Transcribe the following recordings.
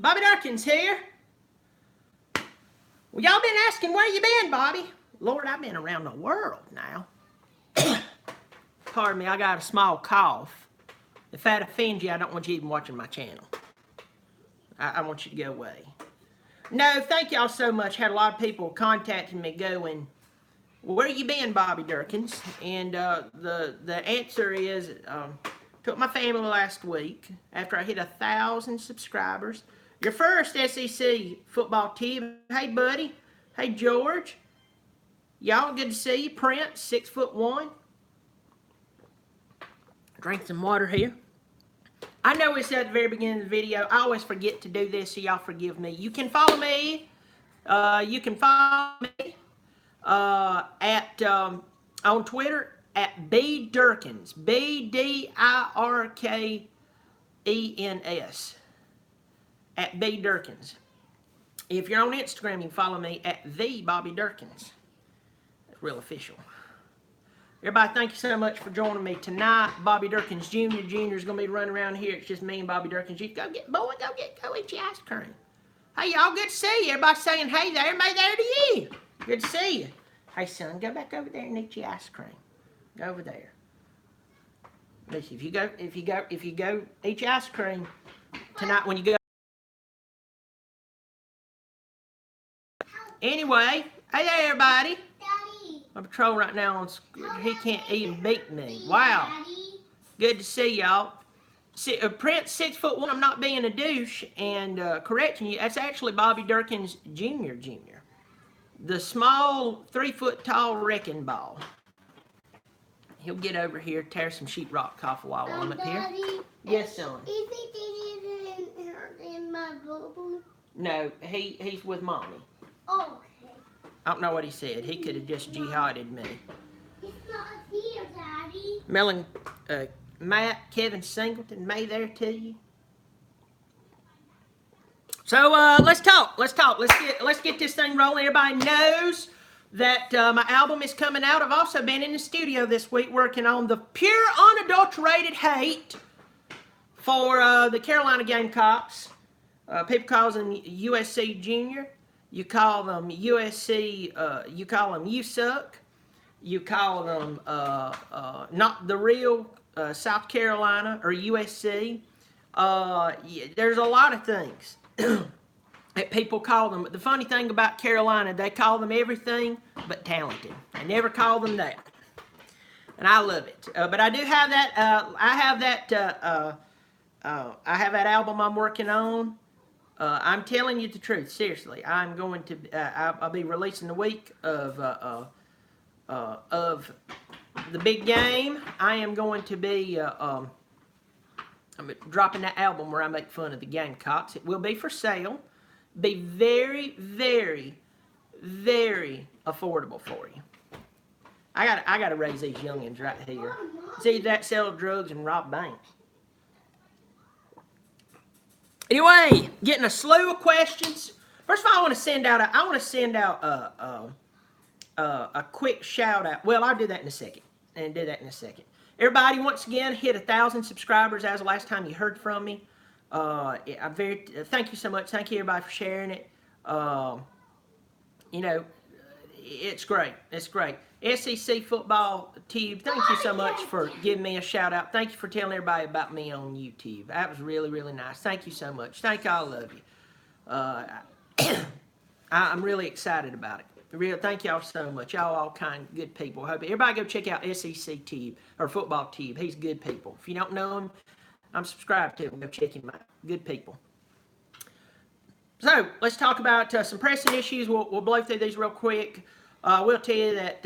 Bobby Dirkens here. Well, y'all been asking where you been, Bobby. Lord, I've been around the world now. Pardon me, I got a small cough. If that offends you, I don't want you even watching my channel. I want you to go away. No, thank y'all so much. Had a lot of people contacting me going, well, where you been, Bobby Dirkens? And the answer is, took my family last week after I hit 1,000 subscribers. Your first SEC football team. Hey, buddy. Hey, George. Y'all, good to see you. Prince, 6'1". Drink some water here. I know it's at the very beginning of the video. I always forget to do this, so y'all forgive me. You can follow me. You can follow me on Twitter at B Dirkens. BDIRKENS. At B Dirkens. If you're on Instagram, you can follow me at the Bobby Dirkens. That's real official. Everybody, thank you so much for joining me tonight. Bobby Dirkens Jr. Jr. is going to be running around here. It's just me and Bobby Dirkens. You go eat your ice cream. Hey, y'all, good to see you. Everybody saying, hey there, everybody there to you. Good to see you. Hey, son, go back over there and eat your ice cream. Go over there. Listen, if you go eat your ice cream tonight when you go. Anyway, hey there, everybody. My patrol right now on he can't even beat me. Wow. Good to see y'all. Prince 6'1". I'm not being a douche and correcting you. That's actually Bobby Dirkens Jr. Jr. The small 3-foot tall wrecking ball. He'll get over here, tear some sheetrock off while I'm up here. Daddy, Yes, son. Is he in my bubble? No, he's with mommy. Oh, okay. I don't know what he said. He could have just jihaded me. He's not here, Daddy. Melon, Matt, Kevin Singleton, May there to you. So let's talk. Let's get this thing rolling. Everybody knows that my album is coming out. I've also been in the studio this week working on the pure, unadulterated hate for the Carolina Gamecocks. People call them USC Junior. You call them USC. You call them You Suck. You call them not the real South Carolina or USC. There's a lot of things that people call them. The funny thing about Carolina, they call them everything but talented. They never call them that. And I love it. But I do have that. I have that album I'm working on. I'm telling you the truth. Seriously, I'm going to. I'll be releasing the week of the big game. I am going to be. I'm dropping that album where I make fun of the Gamecocks. It will be for sale. Be very, very, very affordable for you. I got to raise these youngins right here. See that sell drugs and rob banks. Anyway, getting a slew of questions. First of all, I want to send out a quick shout out. Well, I'll do that in a second. Everybody, once again, hit 1,000 subscribers as the last time you heard from me. Thank you so much. Thank you everybody for sharing it. It's great. It's great. SEC Football Tube, thank you so much for giving me a shout out. Thank you for telling everybody about me on YouTube. That was really, really nice. Thank you so much. Thank you. I love you. I'm really excited about it. Thank y'all so much. Y'all all kind, good people. Hope everybody go check out SEC Tube or Football Tube. He's good people. If you don't know him, I'm subscribed to him. Go check him out. Good people. So let's talk about some pressing issues. We'll blow through these real quick. We'll tell you that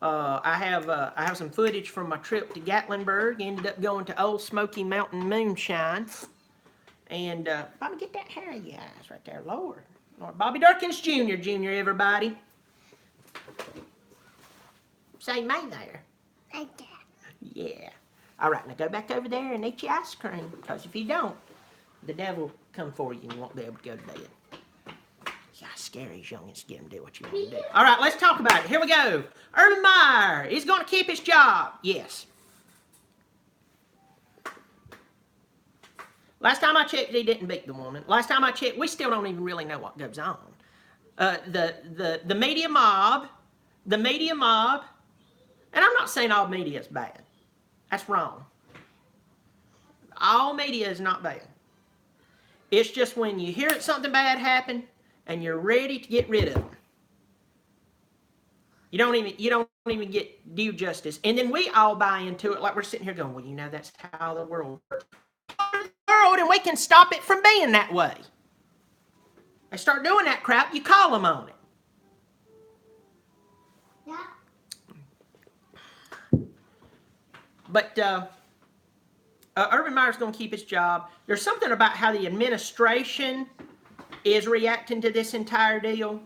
I have some footage from my trip to Gatlinburg. Ended up going to Old Smoky Mountain Moonshine. And Bobby, get that hair of your eyes right there, Lord. Bobby Dirkens Jr. Everybody. Say May there. Like that. Yeah. All right, now go back over there and eat your ice cream. Because if you don't, the devil will come for you and you won't be able to go to bed. Yeah, scary as youngins, get him to do what you want to do. All right, let's talk about it. Here we go. Urban Meyer is going to keep his job. Yes. Last time I checked, he didn't beat the woman. Last time I checked, we still don't even really know what goes on. The media mob, and I'm not saying all media is bad. That's wrong. All media is not bad. It's just when you hear something bad happen and you're ready to get rid of them. You don't even get due justice. And then we all buy into it like we're sitting here going, well, that's how the world works. And we can stop it from being that way. They start doing that crap, you call them on it. Yeah. But Urban Meyer's going to keep his job. There's something about how the administration is reacting to this entire deal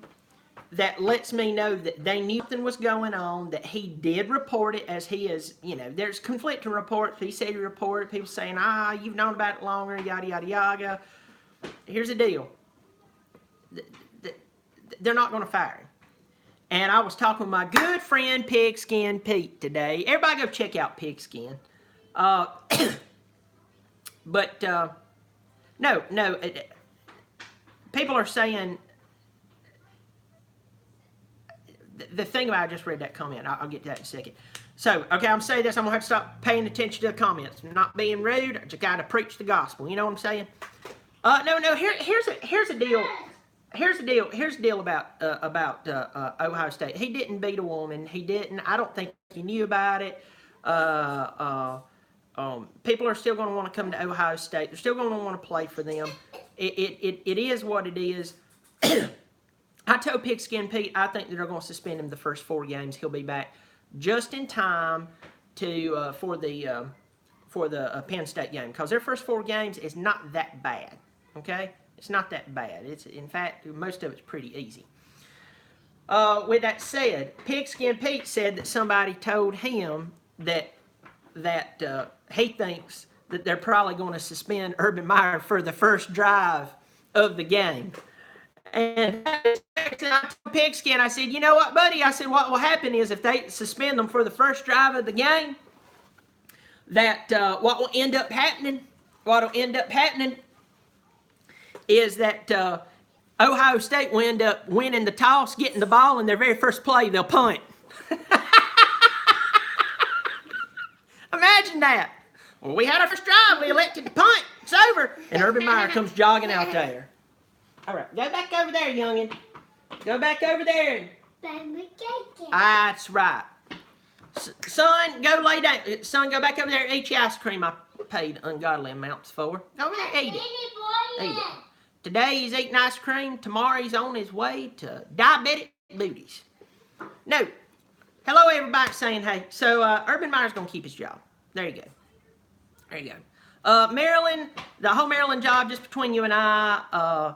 that lets me know that they knew something was going on, that he did report it, as he is, there's conflicting reports. He said he reported, people saying, you've known about it longer, yada, yada, yada. Here's the deal. They're not going to fire him. And I was talking with my good friend Pigskin Pete today. Everybody go check out Pigskin. But, no, people are saying, the thing about, I just read that comment. I'll get to that in a second. So, okay, I'm saying this. I'm going to have to stop paying attention to the comments. I'm not being rude. I just got to preach the gospel. You know what I'm saying? No. Here's a deal. Here's the deal about Ohio State. He didn't beat a woman. He didn't. I don't think he knew about it. People are still going to want to come to Ohio State. They're still going to want to play for them. It is what it is. I told Pigskin Pete I think they're going to suspend him the first 4 games. He'll be back just in time to for the Penn State game, because their first 4 games is not that bad. Okay, it's not that bad. It's, in fact, most of it's pretty easy. With that said, Pigskin Pete said that somebody told him that he thinks that they're probably going to suspend Urban Meyer for the first drive of the game. And I told Pigskin, I said, you know what, buddy? I said, what will happen is if they suspend them for the first drive of the game, that what will end up happening is that Ohio State will end up winning the toss, getting the ball, and their very first play, they'll punt. Imagine that. Well, we had our first drive. We elected to punt. It's over. And Urban Meyer comes jogging out there. All right, go back over there, youngin. Go back over there. That's right. Son, go lay down. Son, go back over there and eat your ice cream I paid ungodly amounts for. Go over there, eat it. Eat it. Today he's eating ice cream. Tomorrow he's on his way to diabetic booties. No. Hello, everybody saying hey. So, Urban Meyer's going to keep his job. There you go. There you go. Maryland, the whole Maryland job, just between you and I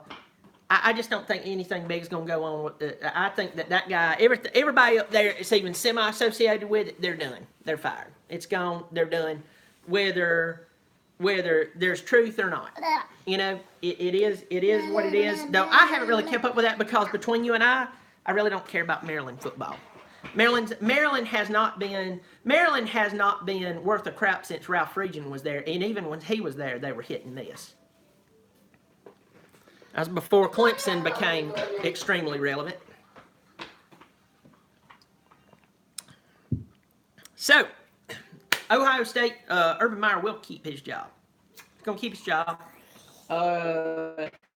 just don't think anything big is going to go on with it. I think that guy, everybody up there is even semi-associated with it, they're done. They're fired. It's gone. They're done. Whether there's truth or not. It is what it is. Though I haven't really kept up with that because between you and I really don't care about Maryland football. Maryland has not been worth a crap since Ralph Friedgen was there, and even when he was there, they were hit and miss. That was before Clemson became extremely relevant. So, Ohio State, Urban Meyer will keep his job. He's going to keep his job.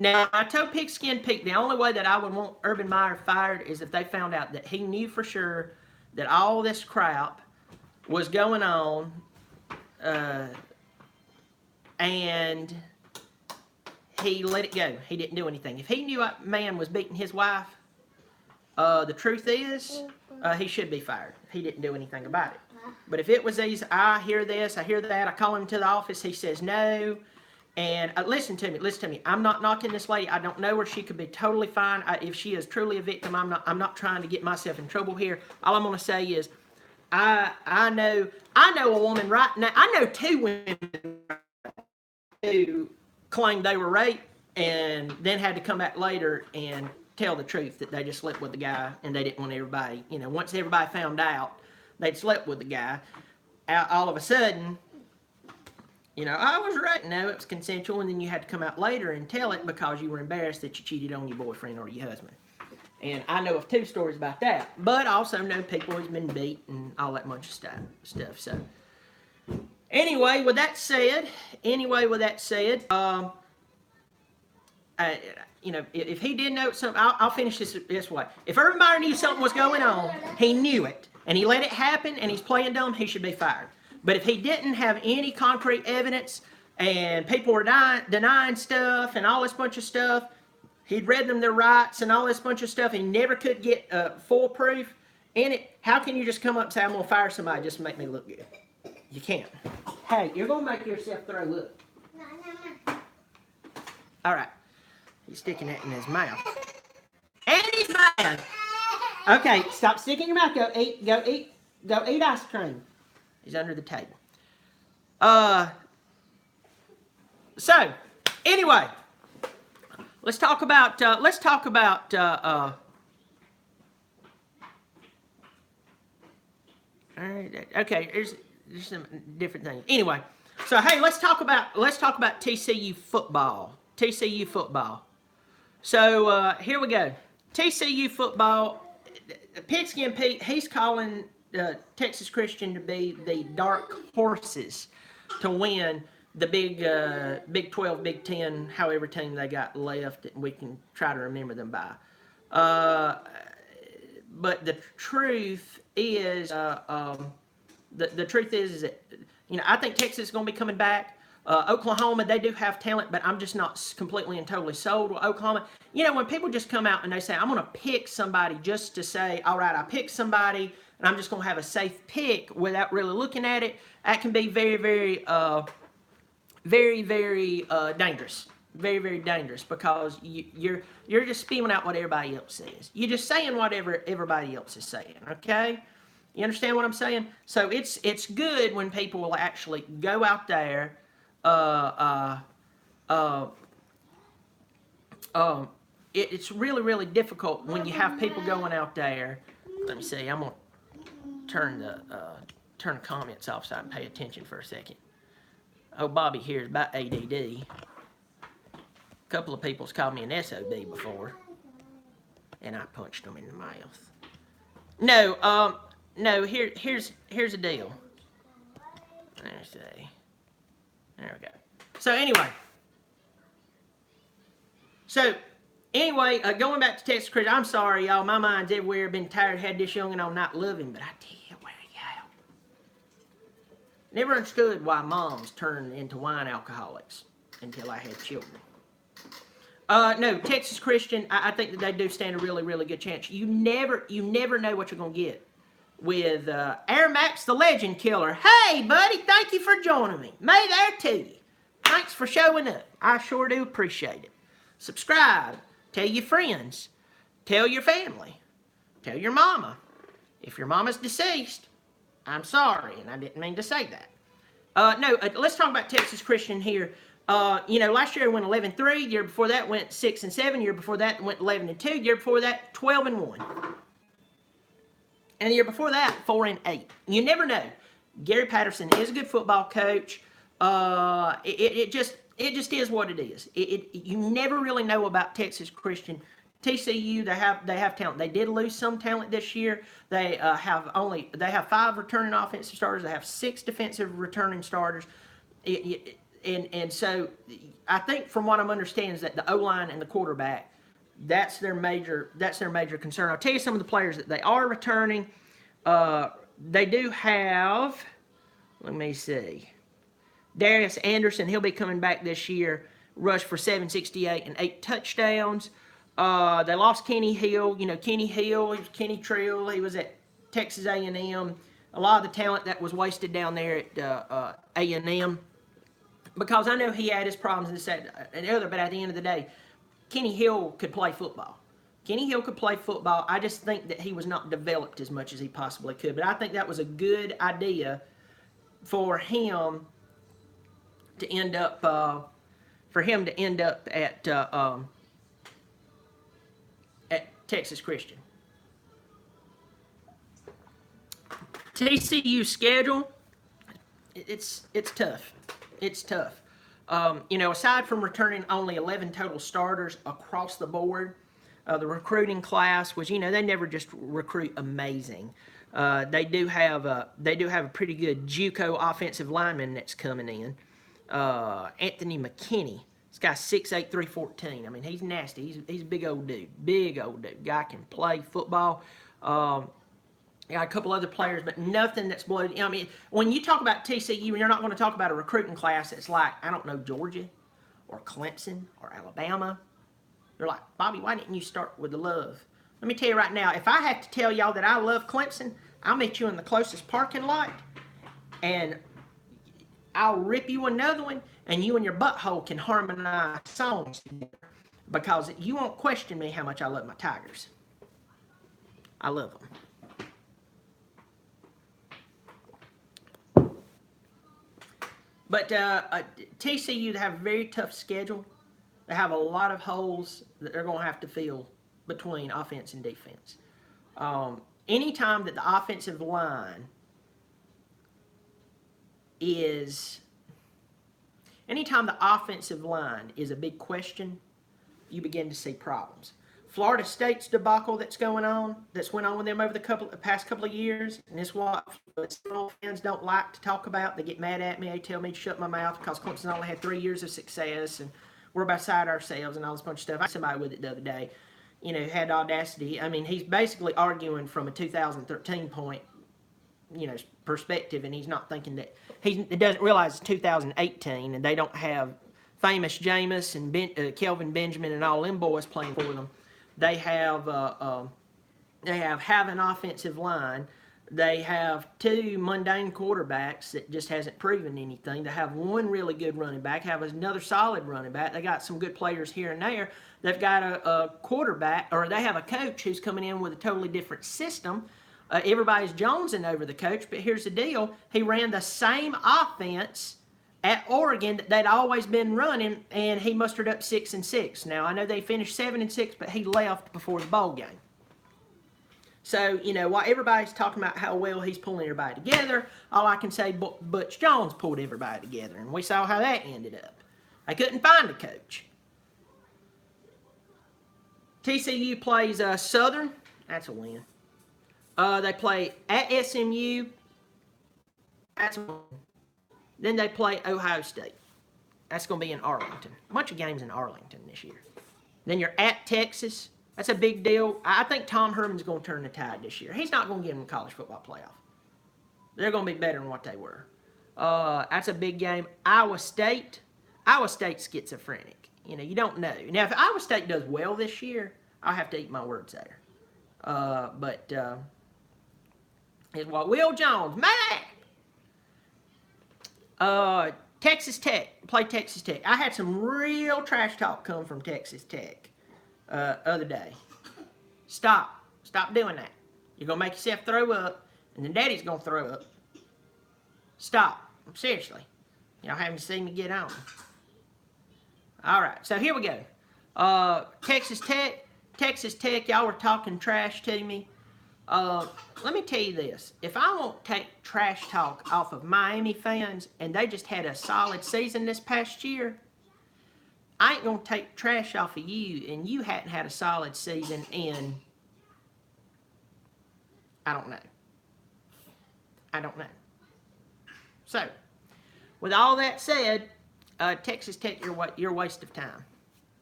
Now, I told Pigskin Pete the only way that I would want Urban Meyer fired is if they found out that he knew for sure that all this crap was going on and he let it go. He didn't do anything. If he knew a man was beating his wife, the truth is he should be fired. He didn't do anything about it. But if it was these, I hear this, I hear that, I call him to the office, he says no. And listen to me. I'm not knocking this lady. I don't know her. She could be totally fine. If she is truly a victim, I'm not trying to get myself in trouble here. All I'm going to say is, I know a woman right now. I know 2 women who claimed they were raped and then had to come back later and tell the truth that they just slept with the guy and they didn't want everybody. Once everybody found out they'd slept with the guy, all of a sudden, You know, I was right. No, it was consensual, and then you had to come out later and tell it because you were embarrassed that you cheated on your boyfriend or your husband. And I know of 2 stories about that, but I also know people who's been beat and all that bunch of stuff. So, anyway, with that said, you know, if he did know something, I'll finish this way. If everybody knew something was going on, he knew it, and he let it happen, and he's playing dumb, he should be fired. But if he didn't have any concrete evidence, and people were denying stuff and all this bunch of stuff, he'd read them their rights and all this bunch of stuff, and he never could get full proof in it. How can you just come up and say, I'm going to fire somebody just to make me look good? You can't. Hey, you're going to make yourself throw up. All right. He's sticking that in his mouth. And he's mad. Okay, stop sticking your mouth. Go eat ice cream. He's under the table. So, anyway, let's talk about okay, there's some different things. Anyway, so hey, let's talk about TCU football. TCU football. So here we go. TCU football. Pigskin Pete, he's calling Texas Christian to be the dark horses to win the Big 12, Big 10, however team they got left, and we can try to remember them by. But the truth is, the truth is that, you know, I think Texas is going to be coming back. Oklahoma, they do have talent, but I'm just not completely and totally sold with Oklahoma. You know, when people just come out and they say, I'm going to pick somebody just to say, all right, I picked somebody, and I'm just going to have a safe pick without really looking at it, that can be very, very dangerous. Very, very dangerous, because you're just spewing out what everybody else says. You're just saying whatever everybody else is saying, okay? You understand what I'm saying? So it's good when people will actually go out there. It's really, really difficult when you have people going out there. Let me see. I'm gonna turn the comments off so I can pay attention for a second. Oh, Bobby here is about ADD. A couple of people's called me an SOB before, and I punched them in the mouth. No, here's the deal. Let's see. There we go. So anyway, going back to Texas Christian, I'm sorry, y'all. My mind's everywhere. Been tired, had this young, and I'll not love him, but I tell you where to go. Never understood why moms turn into wine alcoholics until I had children. No, Texas Christian, I think that they do stand a really, really good chance. You never know what you're going to get with Air Max the Legend Killer. Hey, buddy, thank you for joining me. May there to you. Thanks for showing up. I sure do appreciate it. Subscribe. Tell your friends. Tell your family. Tell your mama. If your mama's deceased, I'm sorry, and I didn't mean to say that. Let's talk about Texas Christian here. You know, last year it went 11-3. Year before that went 6-7. Year before that went 11-2. Year before that 12-1. And the year before that 4-8. You never know. Gary Patterson is a good football coach. It just is what it is. You never really know about Texas Christian. TCU, they have talent. They did lose some talent this year. They have 5 returning offensive starters. They have 6 defensive returning starters. And so I think from what I'm understanding is that the O-line and the quarterback, that's their major concern. I'll tell you some of the players that they are returning. They do have, let me see, Darius Anderson. He'll be coming back this year. Rushed for 768 and 8 touchdowns. They lost Kenny Hill. You know, Kenny Hill, he was Kenny Trill. He was at Texas A&M. A lot of the talent that was wasted down there at A&M. Because I know he had his problems and this, that, and the other, but at the end of the day, Kenny Hill could play football. Kenny Hill could play football. I just think that he was not developed as much as he possibly could. But I think that was a good idea for him to end up at Texas Christian. TCU schedule, it's tough. It's tough. Aside from returning only 11 total starters across the board, the recruiting class was, they never just recruit amazing. They do have a pretty good JUCO offensive lineman that's coming in, Anthony McKinney. This guy's 6'8", 314. I mean, he's nasty. He's a big old dude. Guy can play football. Got a couple other players, but nothing that's blown. I mean, when you talk about TCU, you're not going to talk about a recruiting class that's like, I don't know, Georgia or Clemson or Alabama. You're like, Bobby, why didn't you start with the love? Let me tell you right now, if I have to tell y'all that I love Clemson, I'll meet you in the closest parking lot, and I'll rip you another one, and you and your butthole can harmonize songs together, because you won't question me how much I love my Tigers. I love them. But TCU, they have a very tough schedule. They have a lot of holes that they're going to have to fill between offense and defense. Anytime that the offensive line is a big question, you begin to see problems. Florida State's debacle that's went on with them over the past couple of years, and it's what fans don't like to talk about. They get mad at me. They tell me to shut my mouth because Clemson only had 3 years of success, and we're beside ourselves and all this bunch of stuff. I had somebody with it the other day, had the audacity. I mean, he's basically arguing from a 2013 point, perspective, and he's not thinking that he doesn't realize it's 2018, and they don't have famous Jameis and Kelvin Benjamin and all them boys playing for them. They have an offensive line. They have 2 mundane quarterbacks that just hasn't proven anything. They have 1 really good running back, have another solid running back. They got some good players here and there. They've got a quarterback, or they have a coach who's coming in with a totally different system. Everybody's jonesing over the coach, but here's the deal. He ran the same offense at Oregon that they'd always been running, and he mustered up 6-6. Now, I know they finished 7-6, but he left before the bowl game. So, while everybody's talking about how well he's pulling everybody together, all I can say, Butch Jones pulled everybody together, and we saw how that ended up. They couldn't find a coach. TCU plays Southern. That's a win. They play at SMU. That's a win. Then they play Ohio State. That's going to be in Arlington. A bunch of games in Arlington this year. Then you're at Texas. That's a big deal. I think Tom Herman's going to turn the tide this year. He's not going to get them the college football playoff. They're going to be better than what they were. That's a big game. Iowa State. Iowa State's schizophrenic. You don't know. Now, if Iowa State does well this year, I'll have to eat my words there. But it's what Will Jones, man. Texas Tech. Play Texas Tech. I had some real trash talk come from Texas Tech other day. Stop doing that. You're going to make yourself throw up, and then Daddy's going to throw up. Stop. Seriously. Y'all haven't seen me get on. All right, so here we go. Texas Tech, y'all were talking trash to me. Let me tell you this. If I won't take trash talk off of Miami fans, and they just had a solid season this past year, I ain't going to take trash off of you, and you hadn't had a solid season in, I don't know. So, with all that said, Texas Tech, you're a waste of time.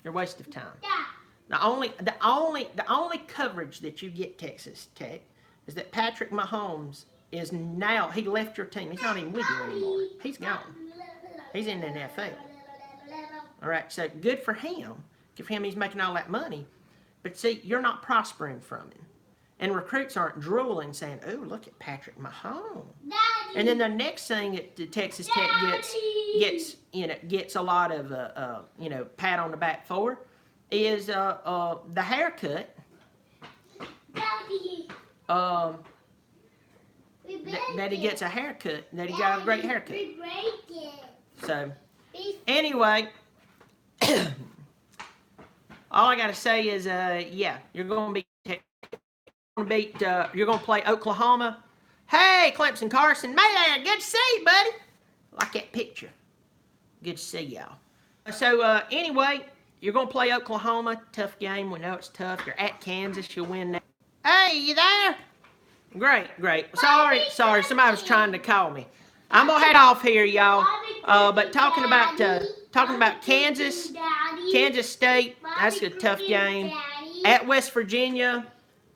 You're a waste of time. The only coverage that you get, Texas Tech, is that Patrick Mahomes is now, he left your team. He's not even with you anymore. He's gone. He's in the NFL. All right, so good for him. Good for him, he's making all that money. But see, you're not prospering from him. And recruits aren't drooling saying, oh, look at Patrick Mahomes. Daddy. And then the next thing that Texas Tech gets a lot of, pat on the back for is the haircut. Daddy. That he gets a haircut, that he got a great haircut. We break it. So, anyway, all I got to say is, you're going to you're going to play Oklahoma. Hey, Clemson Carson, man, good to see you, buddy. Like that picture. Good to see y'all. So, anyway, you're going to play Oklahoma. Tough game. We know it's tough. You're at Kansas. You'll win that. Hey, you there? Great, great. Sorry. Somebody was trying to call me. I'm going to head off here, y'all. But talking about Kansas, Kansas State, that's a tough game. At West Virginia,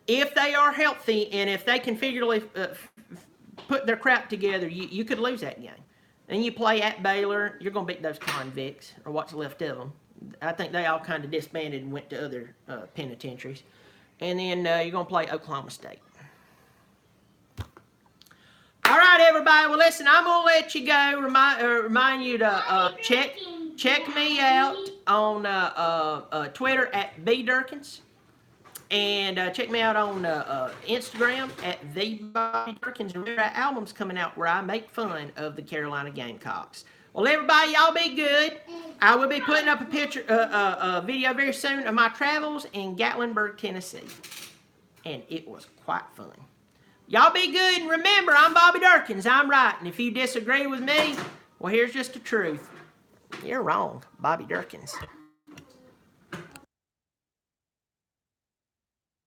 if they are healthy and if they can figuratively put their crap together, you could lose that game. Then you play at Baylor, you're going to beat those convicts, or what's left of them. I think they all kind of disbanded and went to other penitentiaries. And then you're going to play Oklahoma State. All right, everybody. Well, listen, I'm going to let you go. Remind you to check me out on Twitter at @bdirkens. And check me out on Instagram at @TheBobbyDirkens. Remember, our album's coming out where I make fun of the Carolina Gamecocks. Well, everybody, y'all be good. I will be putting up a video very soon of my travels in Gatlinburg, Tennessee. And it was quite fun. Y'all be good, and remember, I'm Bobby Dirkens. I'm right, and if you disagree with me, well, here's just the truth. You're wrong, Bobby Dirkens.